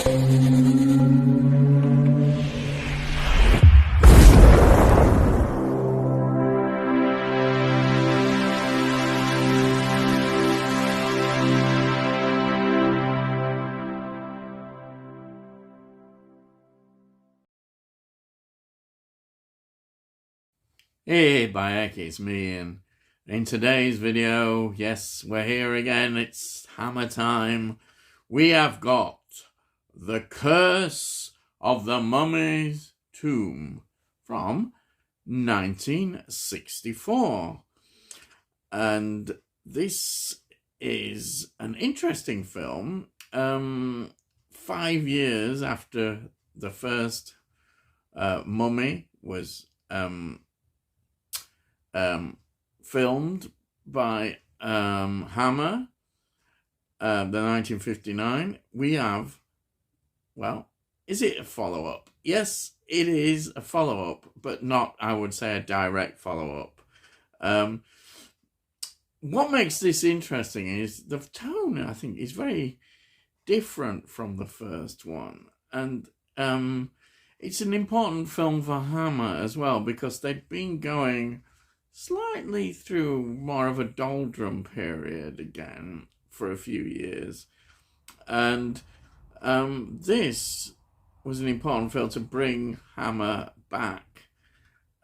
Hey Bayek, it's me, and in today's video, yes, we're here again, it's Hammer time. We have got The Curse of the Mummy's Tomb from 1964. And this is an interesting film, 5 years after the first Mummy was filmed by Hammer, the 1959. We have, well, is it a follow-up? Yes, it is a follow-up, but not, I would say, a direct follow-up. What makes this interesting is the tone, I think, is very different from the first one. And it's an important film for Hammer as well, because they've been going slightly through more of a doldrum period again for a few years. And this was an important film to bring Hammer back.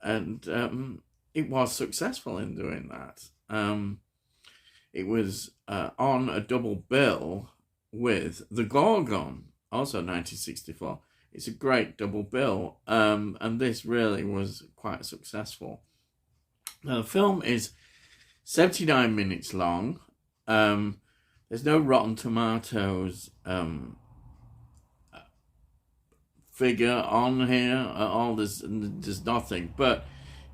And it was successful in doing that. It was on a double bill with The Gorgon, also 1964. It's a great double bill, and this really was quite successful. Now, the film is 79 minutes long. There's no Rotten Tomatoes figure on here at all. There's nothing, but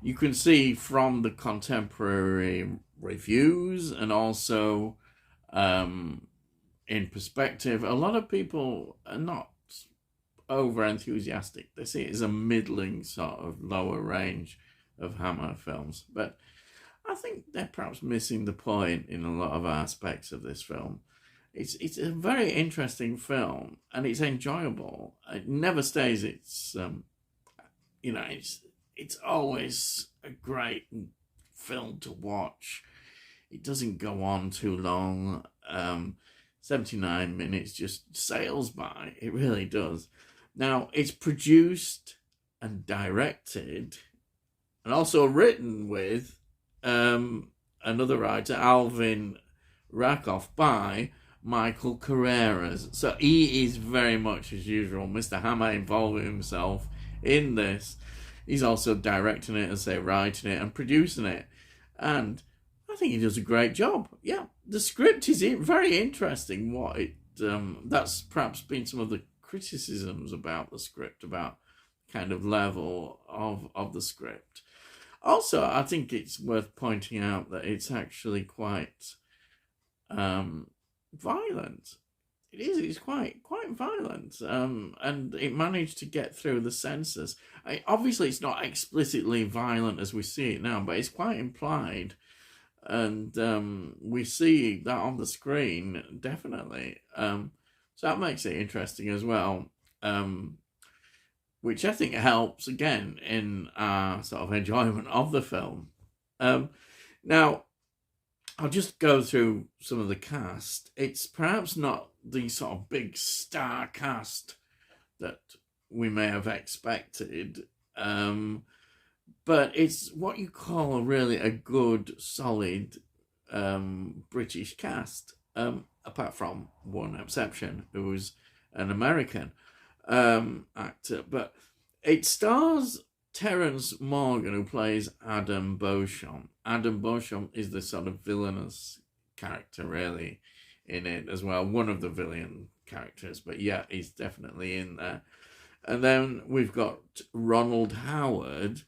you can see from the contemporary reviews and also in perspective, a lot of people are not over enthusiastic. They see it as a middling sort of lower range of Hammer films, but I think they're perhaps missing the point in a lot of aspects of this film. It's a very interesting film, and it's enjoyable. It never stays. It's it's always a great film to watch. It doesn't go on too long. 79 minutes just sails by. It really does. Now, it's produced and directed and also written with another writer, Alvin Rakoff, by Michael Carreras. So he is very much, as usual, Mr. Hammer involving himself in this. He's also directing it, and writing it and producing it. And I think he does a great job. Yeah, the script is very interesting. That's perhaps been some of the criticisms about the script, about kind of level of the script. Also, I think it's worth pointing out that it's actually quite violent. It is. It's quite violent, and it managed to get through the censors. Obviously, it's not explicitly violent as we see it now, but it's quite implied, and we see that on the screen definitely. So that makes it interesting as well. Which I think helps, again, in our sort of enjoyment of the film. Now, I'll just go through some of the cast. It's perhaps not the sort of big star cast that we may have expected, but it's what you call really a good, solid British cast, apart from one exception, who was an American actor. But it stars Terence Morgan, who plays Adam Beauchamp. Adam Beauchamp is the sort of villainous character, really, in it as well. One of the villain characters, but yeah, he's definitely in there. And then we've got Ronald Howard,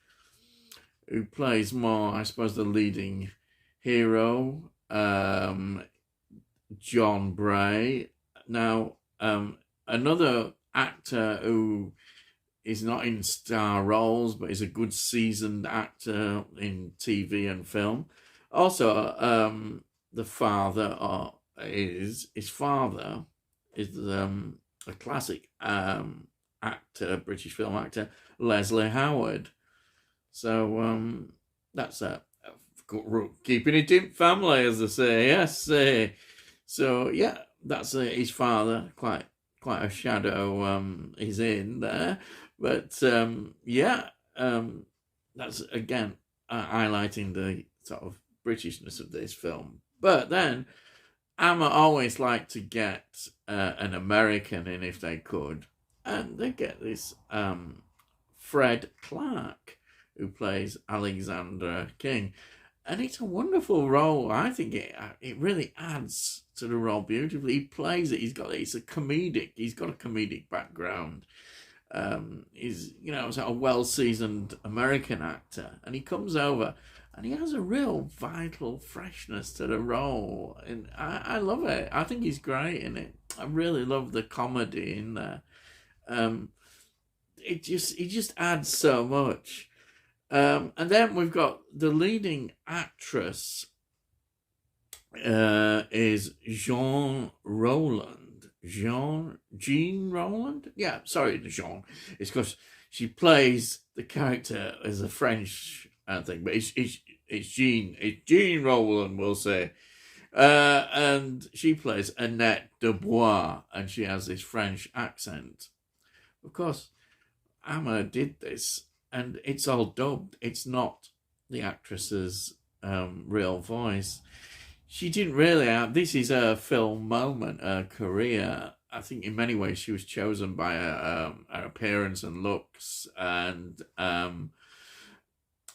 who plays more, I suppose, the leading hero, John Bray. Now, another actor who is not in star roles, but is a good seasoned actor in TV and film. Also, the father his father is a classic actor, British film actor, Leslie Howard. So that's keeping it in family, as they say. Yes. So yeah, that's his father. Quite a shadow he's in there, but yeah, that's again highlighting the sort of Britishness of this film. But then Amma always liked to get an American in if they could, and they get this Fred Clark, who plays Alexander King. And it's a wonderful role. I think it really adds to the role beautifully. He plays it. He's got a comedic background. He's sort of well-seasoned American actor, and he comes over and he has a real vital freshness to the role, and I love it. I think he's great in it. I really love the comedy in there. He just adds so much. And then we've got the leading actress is Jean Rowland. Jean Rowland? Yeah, sorry, Jean. It's because she plays the character as a French thing, but it's Jean Rowland, we'll say. And she plays Annette Dubois, and she has this French accent. Of course, Amma did this, and it's all dubbed. It's not the actress's real voice. She didn't really have... This is her film moment, her career. I think in many ways she was chosen by her appearance and looks.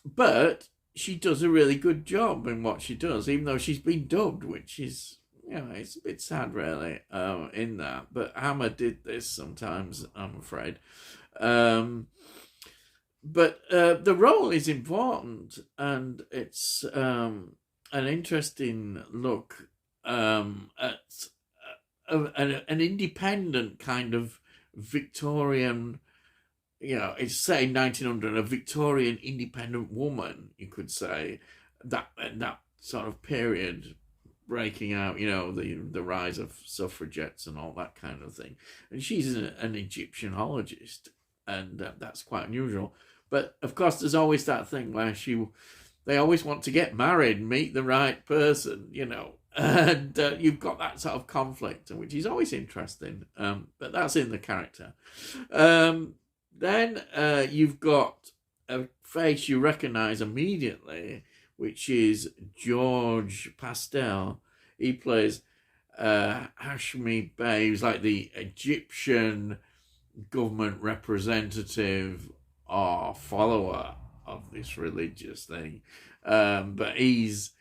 But she does a really good job in what she does, even though she's been dubbed, which is... it's a bit sad, really, in that. But Amma did this sometimes, I'm afraid. But the role is important, and it's an interesting look at an independent kind of Victorian, it's set in 1900, a Victorian independent woman, you could say, that sort of period breaking out, the rise of suffragettes and all that kind of thing. And she's an Egyptiologist, and that's quite unusual. But of course, there's always that thing where they always want to get married, meet the right person, and you've got that sort of conflict, which is always interesting. But that's in the character. Then you've got a face you recognise immediately, which is George Pastel. He plays Hashmi Bey, who's like the Egyptian government representative or follower of this religious thing. But is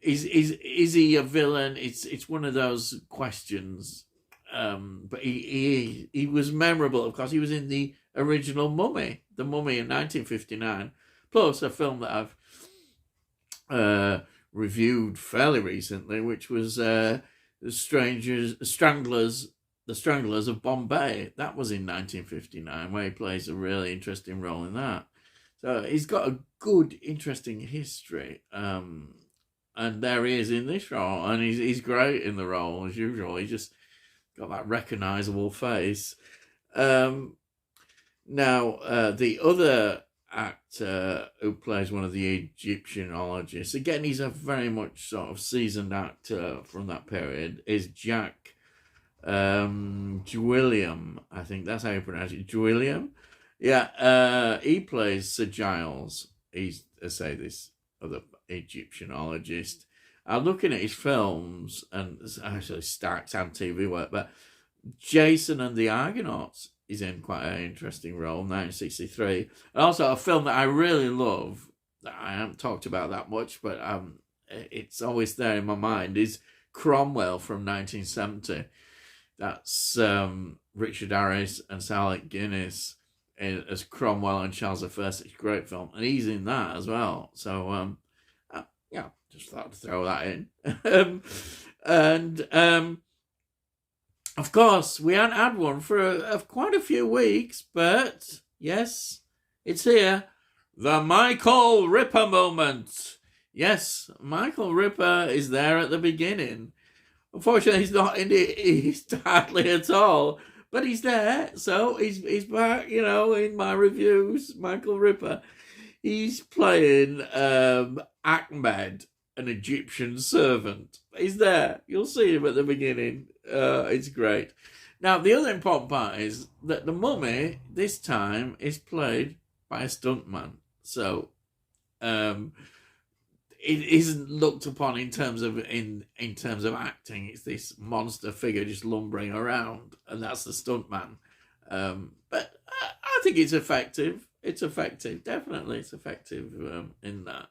he a villain? It's one of those questions. But he was memorable, of course. He was in the original Mummy, The Mummy in 1959, plus a film that I've reviewed fairly recently, which was The Stranglers of Bombay. That was in 1959, where he plays a really interesting role in that. So he's got a good, interesting history. And there he is in this role, and he's great in the role, as usual. He just got that recognisable face. Now, the other actor who plays one of the Egyptiologists, again, he's a very much sort of seasoned actor from that period, is Jack Gwilliam. I think that's how you pronounce it. Gwilliam? Yeah, he plays Sir Giles. He's, this other Egyptiologist. I'm looking at his films, and it's actually stacks and TV work, but Jason and the Argonauts is in quite an interesting role, 1963. And also a film that I really love, that I haven't talked about that much, but it's always there in my mind, is Cromwell from 1970. That's Richard Harris and Sally Guinness as Cromwell and Charles I. It's a great film, and he's in that as well. So, yeah, just thought to throw that in. Of course, we hadn't had one for quite a few weeks, but yes, it's here. The Michael Ripper moment. Yes, Michael Ripper is there at the beginning. Unfortunately, he's not in it hardly at all, but he's there, so he's back. You know, in my reviews, Michael Ripper, he's playing Ahmed, an Egyptian servant. He's there. You'll see him at the beginning. It's great. Now, the other important part is that the mummy this time is played by a stuntman. So, it isn't looked upon in terms of acting. It's this monster figure just lumbering around, and that's the stuntman. But I think it's effective. It's effective, definitely. It's effective in that.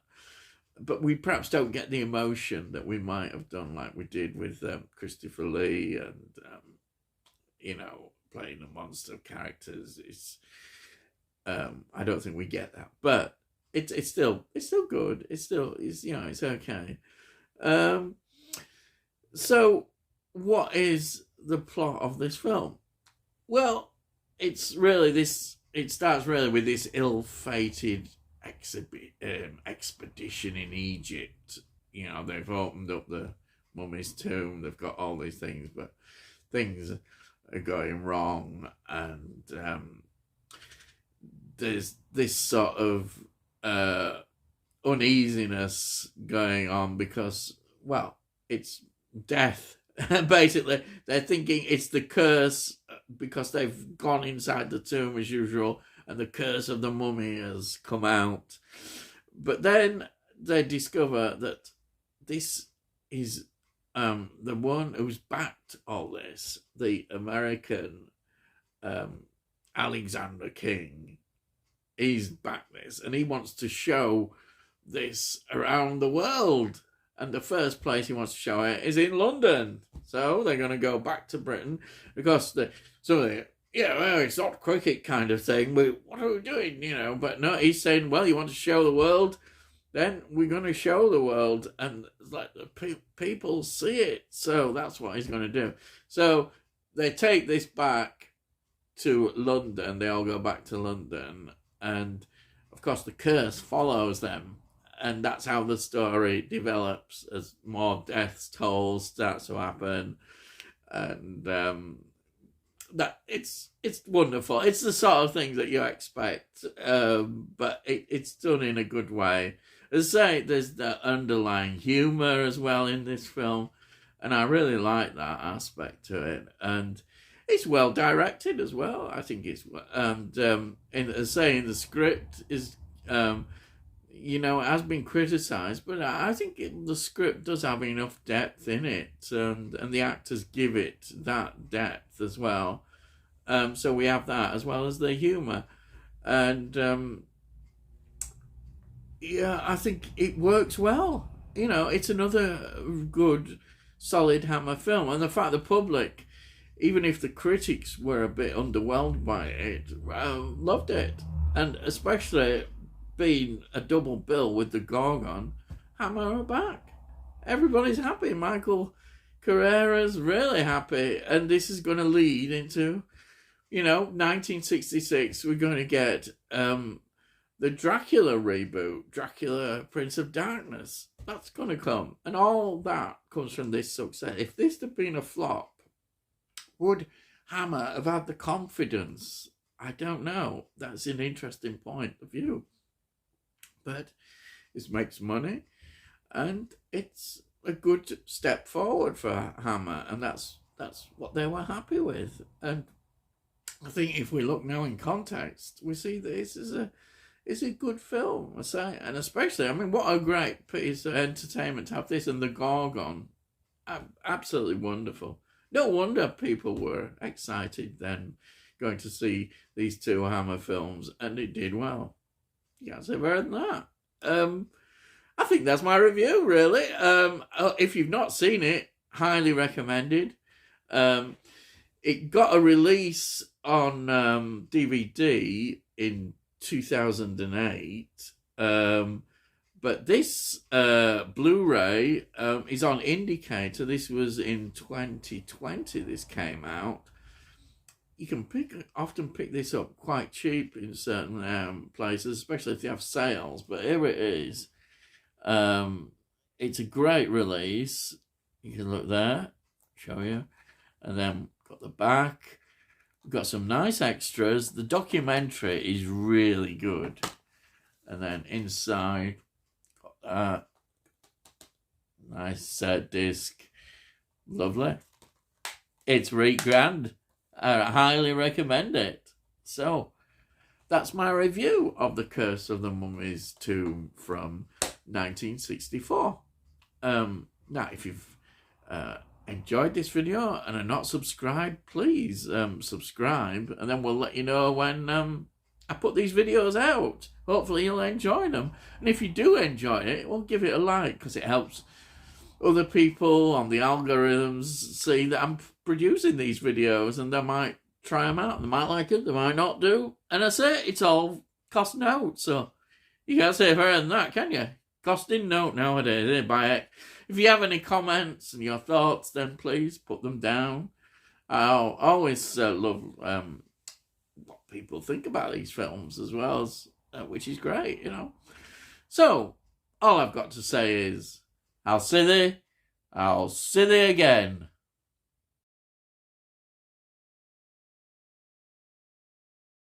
But we perhaps don't get the emotion that we might have done, like we did with Christopher Lee and playing the monster characters. It's I don't think we get that, but it's still good. It's okay. So what is the plot of this film? Well, it's really this. It starts really with this ill-fated expedition in Egypt. They've opened up the mummy's tomb. They've got all these things, but things are going wrong, and there's this sort of uneasiness going on because, well, it's death. Basically, they're thinking it's the curse because they've gone inside the tomb as usual, and the curse of the mummy has come out. But then they discover that this is the one who's backed all this, the American Alexander King. He's backed this, and he wants to show this around the world. And the first place he wants to show it is in London. So they're going to go back to Britain because it's not cricket kind of thing. What are we doing? But no, he's saying, well, you want to show the world? Then we're going to show the world and let the people see it. So that's what he's going to do. So they take this back to London. They all go back to London. And, of course, the curse follows them. And that's how the story develops as more deaths toll starts to happen. And that it's wonderful. It's the sort of thing that you expect. But it's done in a good way. As I say, there's the underlying humour as well in this film. And I really like that aspect to it. And it's well directed as well. I think it's... And in the script is... it has been criticised, but I think the script does have enough depth in it, and the actors give it that depth as well. So we have that as well as the humour, and I think it works well. It's another good, solid Hammer film, and the fact the public, even if the critics were a bit underwhelmed by it, loved it, and especially being a double bill with the Gorgon, Hammer are back. Everybody's happy. Michael Carrera's really happy, and this is going to lead into, 1966. We're going to get the Dracula reboot, Dracula Prince of Darkness. That's going to come, and all that comes from this success. If this had been a flop, would Hammer have had the confidence? I don't know. That's an interesting point of view. But it makes money, and it's a good step forward for Hammer, and that's what they were happy with. And I think if we look now in context, we see this is a good film, I say, and especially, what a great piece of entertainment to have this and the Gorgon, absolutely wonderful. No wonder people were excited then going to see these two Hammer films, and it did well. You can't say better than that. I think that's my review, really. If you've not seen it, highly recommended. It got a release on DVD in 2008. But this Blu-ray is on Indicator. This was in 2020 this came out. You can often pick this up quite cheap in certain places, especially if you have sales. But here it is. It's a great release. You can look there, show you, and then got the back. We've got some nice extras. The documentary is really good. And then inside, nice disc. Lovely. It's really grand. I highly recommend it. So, that's my review of The Curse of the Mummy's Tomb from 1964. Now, if you've enjoyed this video and are not subscribed, please subscribe, and then we'll let you know when I put these videos out. Hopefully you'll enjoy them. And if you do enjoy it, well, give it a like, because it helps other people on the algorithms see that I'm producing these videos, and they might try them out. They might like it, they might not do. And I say it's all cost note, so you can't say better than that, can you? Costing note nowadays, they buy it. If you have any comments and your thoughts, then please put them down. I always love what people think about these films as well, as, which is great, you know. So, all I've got to say is, I'll see thee again.